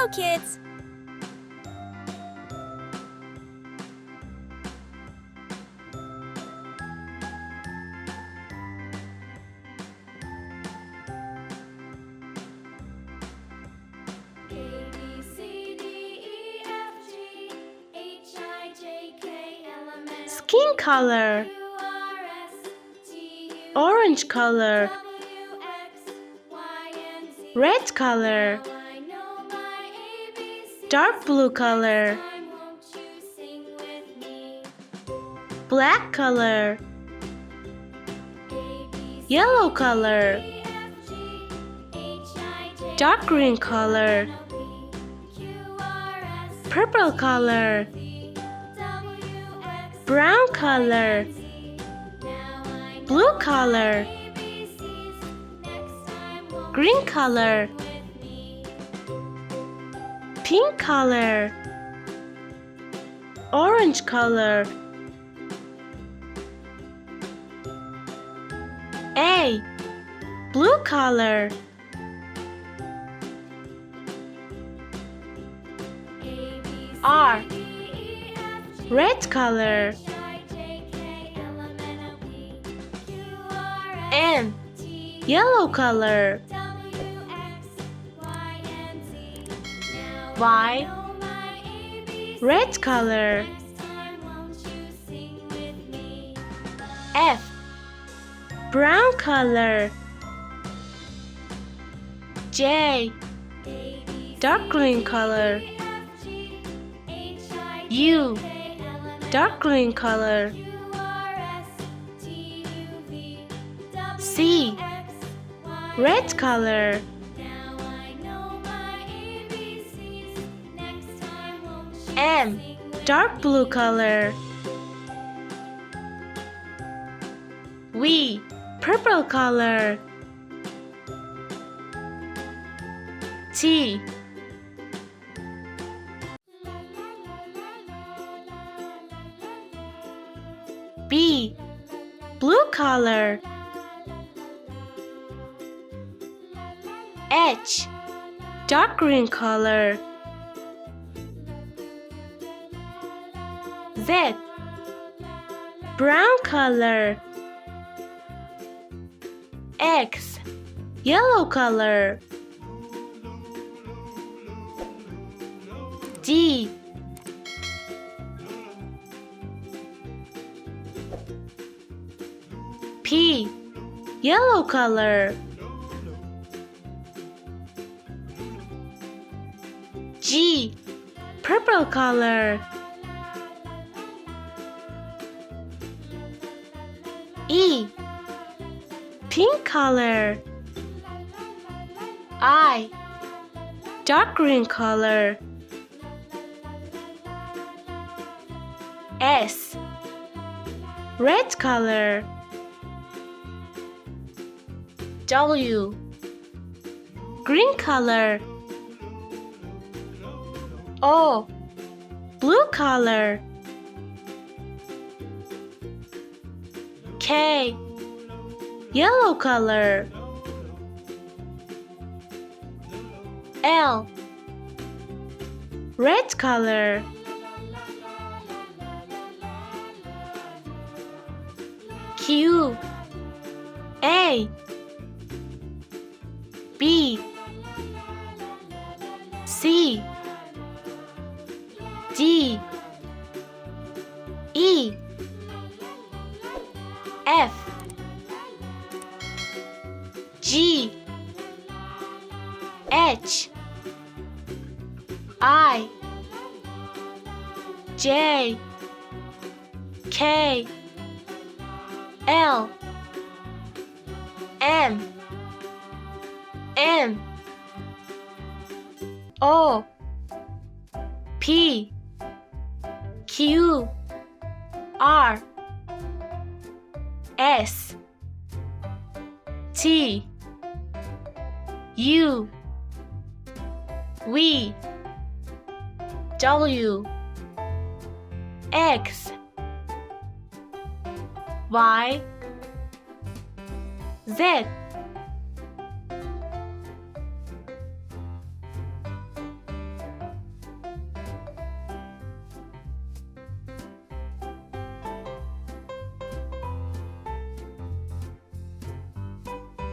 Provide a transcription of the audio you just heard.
go, kids! Skin color, orange color, red color, dark blue color, black color, yellow color, dark green color, purple color, brown color, blue color, green color, pink color, orange color. A. Blue color. R. Red color. N. Yellow color. Y. Red color. F. Brown color. J. Dark green color. U. Dark green color. C. Red color. M. Dark blue color. V. Purple color. T. B. Blue color. H. Dark green color. Z. Brown color. X. Yellow color. D. P. Yellow color. G. Purple color. E. Pink color. I. Dark green color. S. Red color. W. Green color. O. Blue color. K. Yellow color. L. Red color. Q. A. B. C. D. E. F. G. H. I. J. K. L. M. N. O. P. Q. R. S. T. U. V. W. X. Y. Z.